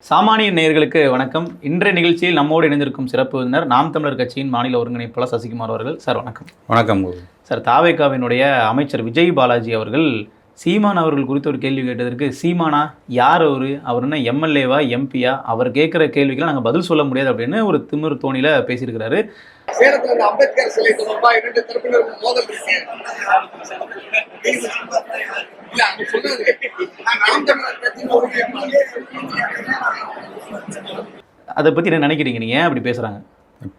சாமானிய நேயர்களுக்கு வணக்கம். இன்றைய நிகழ்ச்சியில் நம்மோடு இணைந்திருக்கும் சிறப்பு விருந்தினர் நாம் தமிழர் கட்சியின் மாநில ஒருங்கிணைப்பாளர் சசிகுமார் அவர்கள். சார் வணக்கம். வணக்கம் சார். தாவேகாவினுடைய அமைச்சர் விஜய் பாலாஜி அவர்கள் சீமான் அவர்கள் குறித்து ஒரு கேள்வி கேட்டதற்கு, சீமானா யார் அவர் என்ன எம்எல்ஏவா எம்பியா, அவர் கேட்குற கேள்விக்கெல்லாம் நாங்கள் பதில் சொல்ல முடியாது அப்படின்னு ஒரு திமிர் தோணியில் பேசியிருக்கிறாரு. சேலத்துல இந்த அம்பேத்கர் சிலை தொடர்பா 2 தரப்பினருக்கும் மோதல் இருக்கு. இல்ல அவங்க சொன்னது நாம் தமிழர் கட்சியின் அதை பற்றி என்ன நினைக்கிறீங்க? நீங்கள் ஏன் அப்படி பேசுகிறாங்க?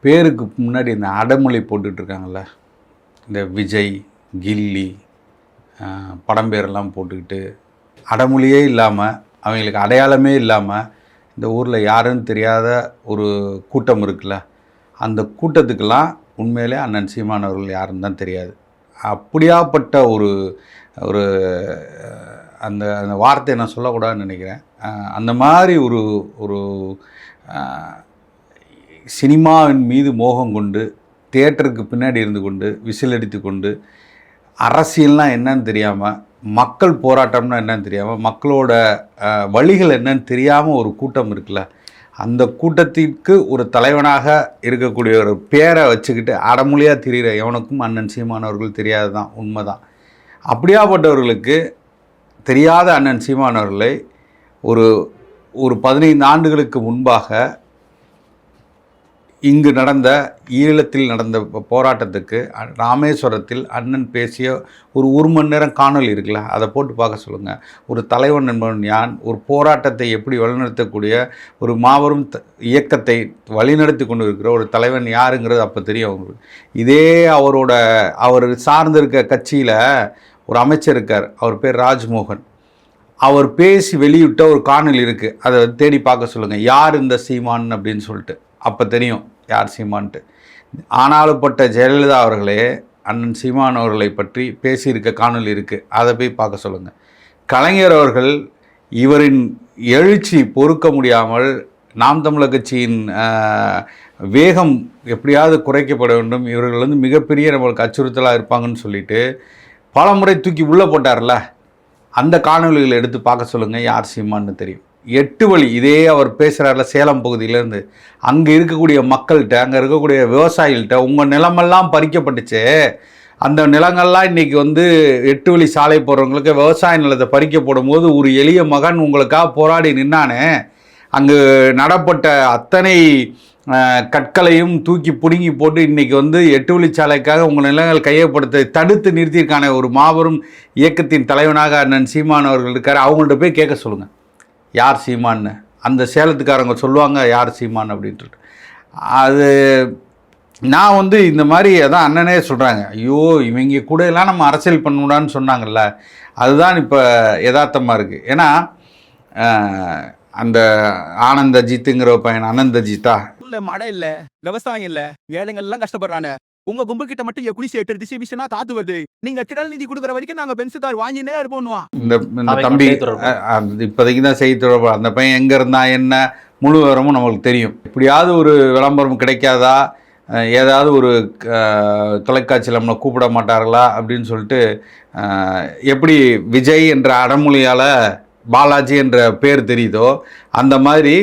பேருக்கு முன்னாடி இந்த அடமொழி போட்டுட்டு இருக்காங்கல்ல, இந்த விஜய் கில்லி படம் பேரெல்லாம் போட்டுக்கிட்டு அடமொழியே இல்லாமல், அவங்களுக்கு அடையாளமே இல்லாமல், இந்த ஊரில் யாருன்னு தெரியாத ஒரு கூட்டம் இருக்குல்ல, அந்த கூட்டத்துக்கெல்லாம் உண்மையிலே அண்ணன் சீமான் அவர்கள் யாருன்னு தான் தெரியாது. அப்படியாப்பட்ட ஒரு ஒரு அந்த அந்த வார்த்தையை நான் சொல்லக்கூடாதுன்னு நினைக்கிறேன். அந்த மாதிரி ஒரு ஒரு சினிமாவின் மீது மோகம் கொண்டு, தியேட்டருக்கு பின்னாடி இருந்து கொண்டு, விசில் அடித்து கொண்டு, அரசியல்னால் என்னன்னு தெரியாமல், மக்கள் போராட்டம்னா என்னன்னு தெரியாமல், மக்களோட வழிகள் என்னன்னு தெரியாமல் ஒரு கூட்டம் இருக்குல்ல, அந்த கூட்டத்திற்கு ஒரு தலைவனாக இருக்கக்கூடிய ஒரு பேரை வச்சுக்கிட்டு அடமொழியாக தெரிகிற எவனுக்கும் அண்ணன் சீமானவர்கள் தெரியாது தான், உண்மை தான். அப்படியாப்பட்டவர்களுக்கு தெரியாத அண்ணன் சீமானவர்களை ஒரு 15 ஆண்டுகளுக்கு முன்பாக இங்கு நடந்த ஈழத்தில் நடந்த போராட்டத்துக்கு ராமேஸ்வரத்தில் அண்ணன் பேசிய ஒரு மணி நேரம் காணொலி இருக்குல்ல, அதை போட்டு பார்க்க சொல்லுங்கள். ஒரு தலைவன் என்பவன் யான், ஒரு போராட்டத்தை எப்படி வழிநடத்தக்கூடிய ஒரு மாபெரும் இயக்கத்தை வழிநடத்தி கொண்டு இருக்கிற ஒரு தலைவன் யாருங்கிறது அப்போ தெரியும் அவங்களுக்கு. இதே அவர் சார்ந்திருக்க கட்சியில் ஒரு அமைச்சர் இருக்கார், அவர் பேர் ராஜ்மோகன். அவர் பேசி வெளியிட்ட ஒரு காணொலி இருக்குது, அதை தேடி பார்க்க சொல்லுங்கள். யார் இந்த சீமான் அப்படின்னு சொல்லிட்டு அப்போ தெரியும் யார் சீமான்ட்டு. ஆனாலுப்பட்ட ஜெயலலிதா அவர்களே அண்ணன் சீமான் அவர்களை பற்றி பேசியிருக்க காணொலி இருக்குது, அதை போய் பார்க்க சொல்லுங்கள். கலைஞர் அவர்கள் இவரின் எழுச்சி பொறுக்க முடியாமல் நாம் தமிழர் கட்சியின் வேகம் எப்படியாவது குறைக்கப்பட வேண்டும், இவர்கள் வந்து மிகப்பெரிய நம்மளுக்கு அச்சுறுத்தலாக இருப்பாங்கன்னு சொல்லிட்டு பல முறை தூக்கி உள்ளே போட்டார்ல, அந்த காணொலிகளை எடுத்து பார்க்க சொல்லுங்கள், யார் சீமான்னு தெரியும். 8 வழி இதே அவர் பேசுகிறார்ல, சேலம் பகுதியிலேருந்து அங்கே இருக்கக்கூடிய மக்கள்கிட்ட, அங்கே இருக்கக்கூடிய விவசாயிகள்கிட்ட, உங்கள் நிலமெல்லாம் பறிக்கப்பட்டுச்சு, அந்த நிலங்கள்லாம் இன்றைக்கி வந்து 8 வழி சாலை போடுறவங்களுக்கு விவசாய நிலத்தை பறிக்க போடும்போது ஒரு எளிய மகன் உங்களுக்காக போராடி நின்னானே, அங்கு நடப்பட்ட அத்தனை கற்களையும் தூக்கி பிடுங்கி போட்டு இன்றைக்கி வந்து 8 வழிச்சாலைக்காக உங்கள் நிலங்கள் கையப்படுத்த தடுத்து நிறுத்தியிருக்கான ஒரு மாபெரும் இயக்கத்தின் தலைவனாக அண்ணன் சீமான் அவர்கள் இருக்கார். அவங்கள்ட்ட போய் கேட்க சொல்லுங்கள் யார் சீமான்னு. அந்த சேலத்துக்காரங்க சொல்லுவாங்க யார் சீமான் அப்படின்ட்டு. அது நான் வந்து இந்த மாதிரி அதான் அண்ணனே சொல்கிறாங்க, ஐயோ இவங்க கூட எல்லாம் நம்ம அரசியல் பண்ணக்கூடாதுன்னு சொன்னாங்கல்ல, அதுதான் இப்போ யதார்த்தமாக இருக்குது. ஏன்னா அந்த ஆனந்தஜித்துங்கிற பையன் அனந்தஜித்தா, மழை இல்ல, விவசாயம் இல்ல, ஏழைகள் எல்லாம் கஷ்டப்படுறாங்க. உங்க கும்பல் கிட்ட மட்டும் எப்படி சேர்த்து டிஸ்ட்ரிபியூஷனா காத்து வருது. நீங்க திடல் நிதி கொடுக்குற வரைக்கும் நாங்க பென்சுதார் வாங்கினே இருப்போம். இந்த தம்பி இப்போதைக்கு தான் செய்தி தொடர்பு, அந்த பையன் எங்கே இருந்தா என்ன முழு விவரமும் நம்மளுக்கு தெரியும். இப்படியாவது ஒரு விளம்பரம் கிடைக்காதா, ஏதாவது ஒரு தொலைக்காட்சியில் நம்மளை கூப்பிட மாட்டார்களா அப்படின்னு சொல்லிட்டு, எப்படி விஜய் என்ற அடமொழியால் பாலாஜி என்ற பேர் தெரியுதோ, அந்த மாதிரி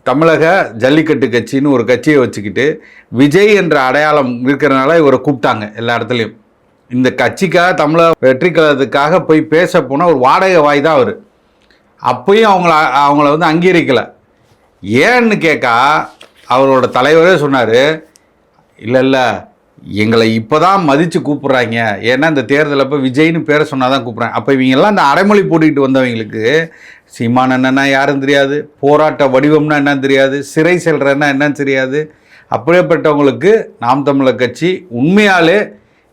தமிழக ஜல்லிக்கட்டு கட்சின்னு ஒரு கட்சியை வச்சுக்கிட்டு விஜய் என்ற அடையாளம் இருக்கிறனால இவரை கூப்பிட்டாங்க எல்லா இடத்துலையும். இந்த கட்சிக்காக தமிழக வெற்றி கழகத்துக்காக போய் பேச போனால் ஒரு வாடகை வாய் தான் அவர். அப்போயும் அவங்கள வந்து அங்கீகரிக்கலை. ஏன்னு கேட்கா அவரோட தலைவரே சொன்னார், இல்லை எங்களை இப்போ தான் மதித்து கூப்பிட்றாங்க, ஏன்னா இந்த தேர்தலில் இப்போ விஜய்னு பேரை சொன்னால் தான் கூப்பிட்றாங்க. அப்போ இவங்கெல்லாம் இந்த அடைமொழி போட்டுக்கிட்டு வந்தவங்களுக்கு சீமான் என்னன்னா யாரும் தெரியாது, போராட்ட வடிவம்னா என்னன்னு தெரியாது, சிறை செல்றன்னா என்னன்னு தெரியாது. அப்படியேப்பட்டவங்களுக்கு நாம் தமிழர் கட்சி உண்மையாலே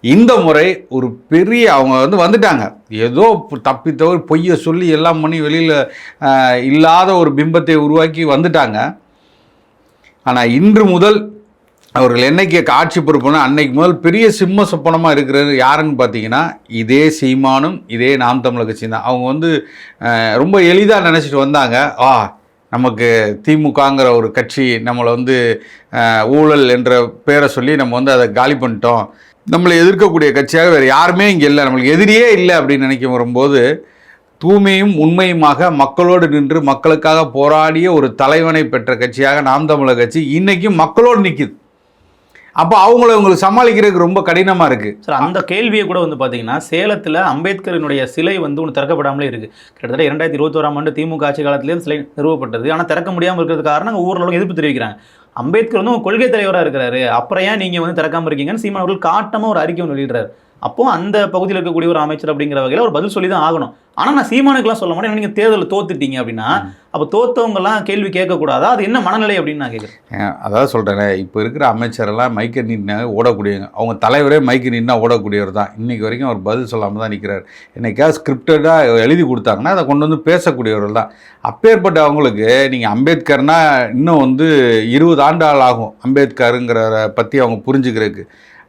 இந்த முறை ஒரு பெரிய அவங்க வந்துட்டாங்க, ஏதோ தப்பித்தவர் பொய்யை சொல்லி எல்லாம் பண்ணி வெளியில் இல்லாத ஒரு பிம்பத்தை உருவாக்கி வந்துட்டாங்க. ஆனால் இன்று முதல் அவர்கள் என்னைக்கு ஆட்சி பொறுப்புனா அன்னைக்கு முதல் பெரிய சிம்ம சொப்பனமாக இருக்கிறது யாருன்னு பார்த்தீங்கன்னா இதே சீமானும் இதே நாம் தமிழர் கட்சி தான். அவங்க ரொம்ப எளிதாக நினச்சிட்டு வந்தாங்க, நமக்கு திமுகங்கிற ஒரு கட்சி நம்மளை ஊழல் என்ற பேரை சொல்லி நம்ம அதை காலி பண்ணிட்டோம், நம்மளை எதிர்க்கக்கூடிய கட்சியாக வேறு யாருமே இங்கே இல்லை, நம்மளுக்கு எதிரியே இல்லை அப்படின்னு நினைக்க வரும்போது தூய்மையும் உண்மையுமாக மக்களோடு நின்று மக்களுக்காக போராடிய ஒரு தலைவனை பெற்ற கட்சியாக நாம் தமிழர் கட்சி இன்னைக்கும் மக்களோடு நிற்குது. அப்போ உங்களுக்கு சமாளிக்கிறதுக்கு ரொம்ப கடினமாக இருக்குது சார். அந்த கேள்வியை கூட வந்து பார்த்தீங்கன்னா சேலத்தில் அம்பேத்கரினுடைய சிலை வந்து ஒன்று திறக்கப்படாமலே இருக்குது. கிட்டத்தட்ட 2021ஆம் ஆண்டு திமுக ஆட்சி காலத்திலே சிலை நிறுவப்பட்டது. ஆனால் திறக்க முடியாமல் இருக்கிறது காரணம் ஊரில் எதிர்ப்பு தெரிவிக்கிறாங்க. அம்பேத்கர் வந்து உங்கள் கொள்கை தலைவராக இருக்கிறாரு, அப்புறம் ஏன் நீங்கள் வந்து திறக்காமல் இருக்கீங்கன்னு சீமான் அவர்கள் காட்டமாக ஒரு அறிக்கை ஒன்று வெளியிடுறாரு. அப்போ அந்த பகுதியில் இருக்கக்கூடிய ஒரு அமைச்சர் அப்படிங்கிற வகையில் ஒரு பதில் சொல்லி தான் ஆகணும். ஆனால் நான் சீமானுக்கெல்லாம் சொல்ல மாட்டேன், நீங்கள் தேர்தலில் தோத்துட்டீங்க அப்படின்னா அப்போ தோத்தவங்கெல்லாம் கேள்வி கேட்கக்கூடாதா? அது என்ன மனநிலை அப்படின்னு நான் கேட்குறேன். அதாவது சொல்கிறேன், இப்போ இருக்கிற அமைச்சரெல்லாம் மைக்க நின்று ஓடக்கூடியவங்க. அவங்க தலைவரே மைக்கு நின்னா ஓடக்கூடியவர் தான். இன்றைக்கி வரைக்கும் அவர் பதில் சொல்லாமல் தான் நிற்கிறார். என்னைக்காவது ஸ்கிரிப்டடாக எழுதி கொடுத்தாங்கன்னா அதை கொண்டு வந்து பேசக்கூடியவர்கள் தான். அப்பேற்பட்ட அவங்களுக்கு நீங்கள் அம்பேத்கர்னா இன்னும் வந்து 20 ஆண்டு ஆகும் அம்பேத்கருங்கிறத பற்றி அவங்க புரிஞ்சுக்கிறதுக்கு.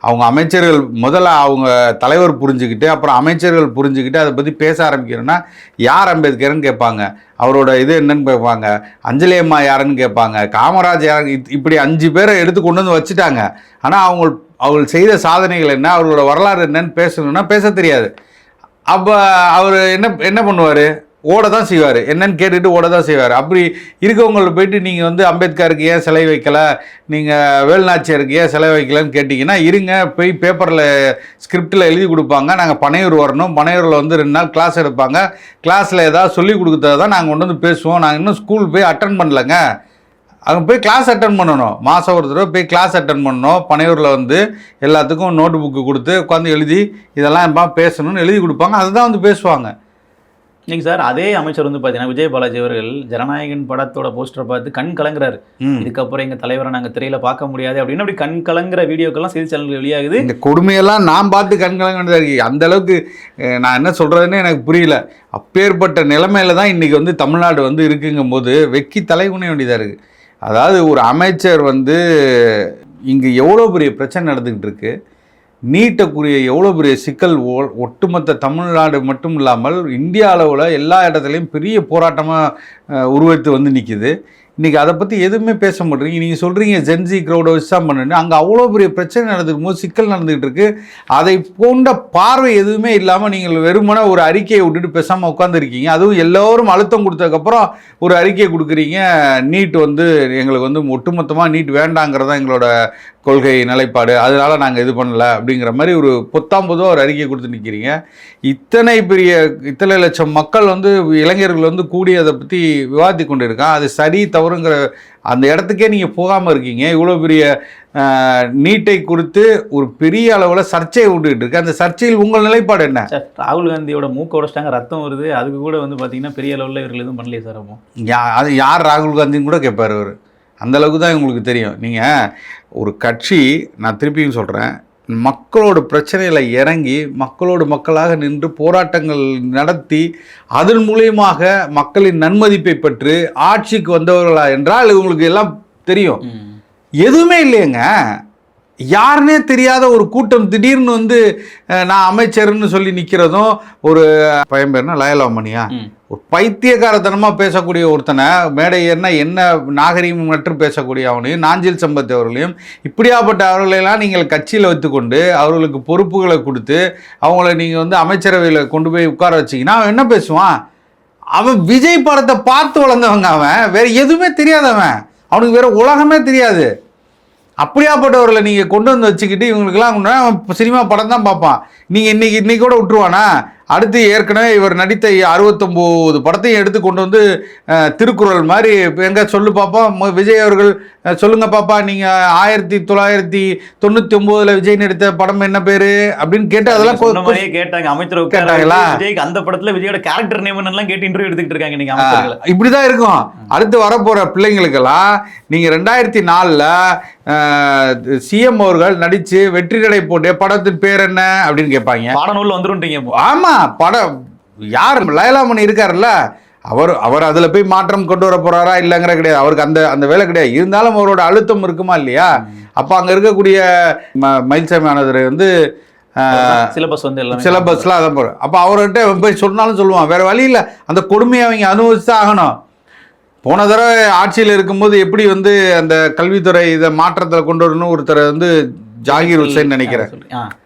அவங்க அமைச்சர்கள் முதல்ல அவங்க தலைவர் புரிஞ்சுக்கிட்டு அப்புறம் அமைச்சர்கள் புரிஞ்சுக்கிட்டு அதை பற்றி பேச ஆரம்பிக்கிறோன்னா யார் அம்பேத்கர்னு கேட்பாங்க, அவரோட இது என்னன்னு கேட்பாங்க, அஞ்சலி அம்மா யாருன்னு கேட்பாங்க, காமராஜ் யாரு, இப்படி 5 பேரை எடுத்து கொண்டு வந்து வச்சுட்டாங்க. ஆனால் அவங்க செய்த சாதனைகள் என்ன, அவர்களோட வரலாறு என்னன்னு பேசணுன்னா பேச தெரியாது. அப்போ அவர் என்ன பண்ணுவார், ஓட தான் செய்வார். என்னன்னு கேட்டுட்டு ஓட தான் செய்வார். அப்படி இருக்கவங்கள போயிட்டு நீங்கள் வந்து அம்பேத்கருக்கு ஏன் சிலை வைக்கலை, நீங்கள் வேலுநாச்சியாருக்கு ஏன் சிலை வைக்கலன்னு கேட்டிங்கன்னா, இருங்க போய் பேப்பரில் ஸ்கிரிப்டில் எழுதி கொடுப்பாங்க, நாங்கள் பனையூர் வரணும், பனையூரில் வந்து 2 நாள் கிளாஸ் எடுப்பாங்க, கிளாஸில் ஏதாவது சொல்லி கொடுத்ததை தான் நாங்கள் கொண்டு வந்து பேசுவோம், நாங்கள் இன்னும் ஸ்கூல் போய் அட்டன் பண்ணலைங்க. அங்கே போய் கிளாஸ் அட்டன் பண்ணணும், மாதம் ஒரு தடவை போய் கிளாஸ் அட்டன் பண்ணணும். பனையூரில் வந்து எல்லாத்துக்கும் நோட்டு புக்கு கொடுத்து உட்காந்து எழுதி இதெல்லாம் பேசணும்னு எழுதி கொடுப்பாங்க, அதுதான் வந்து பேசுவாங்க. நீங்கள் சார் அதே அமைச்சர் வந்து பார்த்தீங்கன்னா விஜய் பாலாஜி அவர்கள் ஜனநாயகன் படத்தோட போஸ்டரை பார்த்து கண் கலங்குறாரு. இதுக்கப்புறம் எங்கள் தலைவரை நாங்கள் திரையில பார்க்க முடியாது அப்படின்னு அப்படி கண் கலங்குற வீடியோக்கெல்லாம் செய்தி சேனல்கள் வெளியாகுது. இந்த கொடுமையெல்லாம் நான் பார்த்து கண் கலங்க வேண்டியதாக இருக்குது. அந்த அளவுக்கு நான் என்ன சொல்கிறதுன்னு எனக்கு புரியல. அப்பேற்பட்ட நிலைமையில தான் இன்றைக்கி வந்து தமிழ்நாடு வந்து இருக்குங்கும் போது வெக்கி தலைகுனிய வேண்டியதாக இருக்குது. அதாவது ஒரு அமைச்சர் வந்து இங்கே எவ்வளோ பெரிய பிரச்சனை நடந்துக்கிட்டு இருக்கு, நீட்டக்கூடிய எவ்வளோ பெரிய சிக்கல் ஒட்டுமொத்த தமிழ்நாடு மட்டும் இல்லாமல் இந்தியா அளவில் எல்லா இடத்துலையும் பெரிய போராட்டமாக உருவெடுத்து வந்து நிற்கிது. இன்றைக்கி அதை பற்றி எதுவுமே பேச மாட்டேறீங்க. நீங்கள் சொல்கிறீங்க ஜென்சி க்ரௌடை வச்சு தான் பண்ணுன்னு. அங்கே அவ்வளோ பெரிய பிரச்சனை நடந்துக்கும் போது, சிக்கல் நடந்துகிட்டு இருக்கு, அதை போன்ற பார்வை எதுவுமே இல்லாமல் நீங்கள் வெறுமனே ஒரு அறிக்கையை விட்டுட்டு பேசாமல் உட்காந்துருக்கீங்க. அதுவும் எல்லோரும் அழுத்தம் கொடுத்ததுக்கப்புறம் ஒரு அறிக்கையை கொடுக்குறீங்க, நீட் வந்து எங்களுக்கு வந்து ஒட்டுமொத்தமாக நீட் வேண்டாங்கிறதான் எங்களோட கொள்கை நிலைப்பாடு, அதனால் நாங்கள் இது பண்ணலை அப்படிங்கிற மாதிரி ஒரு பொத்தாம்பதுவாக ஒரு அறிக்கை கொடுத்து நிற்கிறீங்க. இத்தனை லட்சம் மக்கள் வந்து இளைஞர்கள் வந்து கூடி அதை பற்றி விவாதித்து கொண்டு இருக்கான். அது சரி தவறுங்கிற அந்த இடத்துக்கே நீங்கள் போகாமல் இருக்கீங்க. இவ்வளோ பெரிய நீட்டை குறித்து ஒரு பெரிய அளவில் சர்ச்சையை விட்டுக்கிட்டு இருக்கு. அந்த சர்ச்சையில் உங்கள் நிலைப்பாடு என்ன? சார் ராகுல் காந்தியோட மூக்க உடைச்சிட்டாங்க, ரத்தம் வருது, அதுக்கு கூட வந்து பார்த்தீங்கன்னா பெரிய அளவில் இவர்கள் எதுவும் பண்ணலையே சார். அப்போ அது யார் ராகுல் காந்தின்னு கூட கேட்பார் அவர். அந்தளவுக்கு தான் உங்களுக்கு தெரியும். நீங்கள் ஒரு கட்சி, நான் திருப்பியும் சொல்கிறேன், மக்களோட பிரச்சனையில் இறங்கி மக்களோடு மக்களாக நின்று போராட்டங்கள் நடத்தி அதன் மூலியமாக மக்களின் நன்மதிப்பை பெற்று ஆட்சிக்கு வந்தவர்களா என்றால் உங்களுக்கு எல்லாம் தெரியும். எதுவுமே இல்லையங்க. யாருன்னே தெரியாத ஒரு கூட்டம் திடீர்னு வந்து நான் அமைச்சர்னு சொல்லி நிற்கிறதும், ஒரு பையன் பேர்னா லயலாமணியா, ஒரு பைத்தியக்காரத்தனமாக பேசக்கூடிய ஒருத்தனை மேடை ஏறினா என்ன நாகரீகம் மற்றும் பேசக்கூடிய அவனையும் நாஞ்சில் சம்பத் அவர்களையும் இப்படியாப்பட்ட அவர்களெல்லாம் நீங்கள் கட்சியில் வைத்துக்கொண்டு அவர்களுக்கு பொறுப்புகளை கொடுத்து அவங்கள நீங்கள் வந்து அமைச்சரவையில் கொண்டு போய் உட்கார வச்சிங்கன்னா அவன் என்ன பேசுவான்? அவன் விஜய் படத்தை பார்த்து வளர்ந்தவங்க, அவன் வேறு எதுவுமே தெரியாதவன், அவனுக்கு வேறு உலகமே தெரியாது. அப்படியாப்பட்டவர்களை நீங்கள் கொண்டு வந்து வச்சுக்கிட்டு இவங்களுக்கெல்லாம் சினிமா படம் தான் பார்ப்பான். நீங்கள் இன்னைக்கு கூட விட்டுருவானா? அடுத்து ஏற்கனவே இவர் நடித்த 69 படத்தையும் எடுத்து கொண்டு வந்து திருக்குறள் மாதிரி எங்க சொல்லு பாப்பா, விஜய் அவர்கள் சொல்லுங்க பாப்பா, நீங்கள் 1999 விஜய் நடித்த படம் என்ன பேரு அப்படின்னு கேட்டு அதெல்லாம் கேட்டாங்க. அமைச்சர் கேட்டாங்களா? அந்த படத்துல விஜயோட கேரக்டர் நேம் எல்லாம் கேட்டு இன்டர்வியூ எடுத்துக்கிட்டு இருக்காங்க. நீங்க இப்படிதான் இருக்கும். அடுத்து வரப்போற பிள்ளைங்களுக்கெல்லாம் நீங்க 2004 சிஎம் அவர்கள் நடிச்சு வெற்றி நடை போட்டு படத்தின் பேர் என்ன அப்படின்னு கேட்பாங்க. பாடநூல் வந்துருட்டீங்க. ஆமா, படம் யார் லயலாமணி இருக்காருல்ல, அவர் அதில் போய் மாற்றம் கொண்டு வர போறாரா இல்லைங்கிற கிடையாது, அவருக்கு அந்த வேலை கிடையாது. இருந்தாலும் அவரோட அழுத்தம் இருக்குமா இல்லையா? அப்போ அங்கே இருக்கக்கூடிய மயில்சாமி ஆனவர் வந்து சிலபஸ்லாம் அதான் போகிறோம். அப்போ அவர்கிட்ட போய் சொன்னாலும் சொல்லுவான், வேற வழி இல்லை, அந்த கொடுமையை அவங்க அனுபவிச்சு தான் ஆகணும். போன தடவை ஆட்சியில் இருக்கும்போது எப்படி வந்து அந்த கல்வித்துறை இதை மாற்றத்தில் கொண்டு வரணும் ஒருத்தரை வந்து ஜாகிர் ஹுசைன் நினைக்கிறேன்,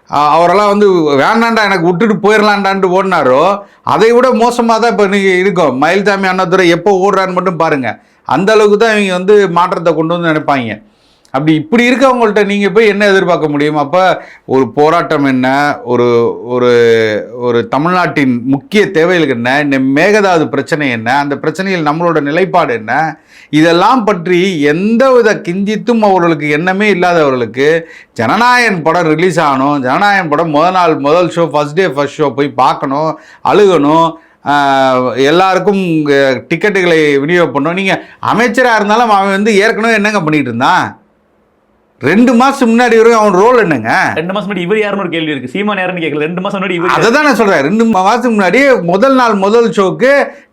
அவரெல்லாம் வந்து வேண்டாண்டா எனக்கு விட்டுட்டு போயிடலான்டான்ட்டு ஓடினாரோ அதை விட மோசமாக தான் இப்போ நீங்கள் இருக்கும். மயில்சாமி அண்ணாதுரை எப்போ ஓடுறான்னு மட்டும் பாருங்கள். அந்த அளவுக்கு தான் இவங்க வந்து மாற்றத்தை கொண்டு வந்து நினைப்பாங்க. அப்படி இப்படி இருக்கவங்கள்ட்ட நீங்கள் போய் என்ன எதிர்பார்க்க முடியும்? அப்போ ஒரு போராட்டம் என்ன, ஒரு ஒரு ஒரு தமிழ்நாட்டின் முக்கிய தேவைகள் என்ன, இந்த மேகதாது பிரச்சனை என்ன, அந்த பிரச்சனையில் நம்மளோட நிலைப்பாடு என்ன, இதெல்லாம் பற்றி எந்தவித கிஞ்சித்தும் அவர்களுக்கு எண்ணமே இல்லாதவர்களுக்கு ஜனநாயகன் படம் ரிலீஸ் ஆகணும், ஜனநாயகன் படம் முதல் show first day first show போய் பார்க்கணும், அழுகணும், எல்லாருக்கும் டிக்கெட்டுகளை விநியோகம் பண்ணணும். நீங்கள் அமைச்சராக இருந்தாலும் அவன் வந்து ஏற்கனவே என்னங்க பண்ணிகிட்டு இருந்தான்? 2 மாசம் முன்னாடி வரைக்கும் அவன் ரோல் என்னங்க? 2 மாசம் முன்னாடி இவர் யாருன்னு ஒரு கேள்வி இருக்கு. சீமான் யாருன்னு கேட்கல. 2 மாசம் முன்னாடி இவர். அதை தான் நான் சொல்றேன். 2 மாசம் முன்னாடி முதல் ஷோக்கு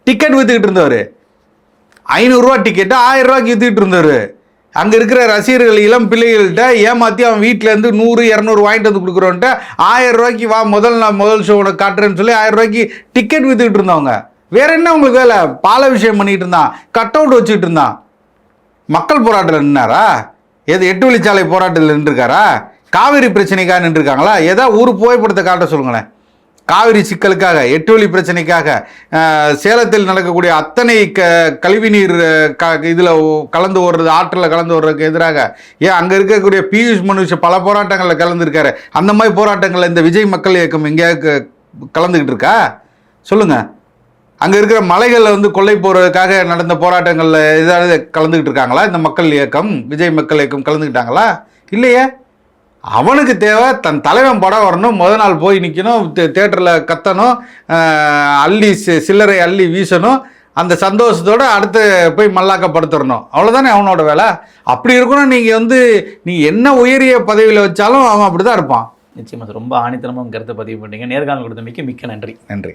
டிக்கெட் வித்துக்கிட்டு இருந்தவர். 500 ரூபா டிக்கெட்டு 1000 ரூபாய்க்கு வித்துக்கிட்டு இருந்தவர். அங்கே இருக்கிற ரசிகர்கள் இளம் பிள்ளைகள்கிட்ட ஏமாற்றி அவன் வீட்டிலேருந்து 100 200 வாங்கிட்டு வந்து கொடுக்குறோன்ட்டு 1000 ரூபாய்க்கு வா முதல் ஷோ உனக்கு காட்டுறேன்னு சொல்லி 1000 ரூபாய்க்கு டிக்கெட் வித்துக்கிட்டு இருந்தவங்க. வேற என்ன உங்களுக்கு வேலை? பால விஷயம் பண்ணிட்டு இருந்தான், கட் அவுட் வச்சுக்கிட்டு இருந்தான். மக்கள் போராட்டத்தில் நின்னாரா? எது 8 வழிச்சாலை போராட்டத்தில் நின்றுருக்காரா? காவிரி பிரச்சனைக்காக நின்றுருக்காங்களா? ஏதாவது ஒரு புகைப்படத்தை காட்ட சொல்லுங்களேன். காவிரி சிக்கலுக்காக, 8 வழி பிரச்சனைக்காக, சேலத்தில் நடக்கக்கூடிய அத்தனை கழிவுநீர் இதில் கலந்து ஓடுறது, ஆற்றில் கலந்து ஓடுறதுக்கு எதிராக ஏன் அங்கே இருக்கக்கூடிய பியூஷ் மனுஷ பல போராட்டங்களில் கலந்துருக்காரு. அந்த மாதிரி போராட்டங்களில் இந்த விஜய் மக்கள் இயக்கம் எங்கேயாவது கலந்துக்கிட்டு இருக்கா? சொல்லுங்கள். அங்கே இருக்கிற மலைகளில் வந்து கொள்ளை போகிறதுக்காக நடந்த போராட்டங்களில் ஏதாவது கலந்துக்கிட்டு இருக்காங்களா இந்த மக்கள் இயக்கம், விஜய் மக்கள் இயக்கம் கலந்துக்கிட்டாங்களா? இல்லையே. அவனுக்கு தேவை தன் தலைவன் படம் வரணும், நாள் போய் நிற்கணும், தேட்டரில் கத்தணும், சில்லறை அள்ளி வீசணும், அந்த சந்தோஷத்தோடு அடுத்து போய் மல்லாக்கப்படுத்திடணும். அவ்வளோதானே அவனோட வேலை. அப்படி இருக்கணும். நீங்கள் வந்து நீங்கள் என்ன உயரிய பதவியில் வச்சாலும் அவன் அப்படி தான் இருப்பான். நிச்சயமாக ரொம்ப ஆணித்தனமாக கருத்தை பதிவு பண்ணிங்க. நேர்காணல் கொடுத்தமைக்கு மிக்க நன்றி. நன்றி.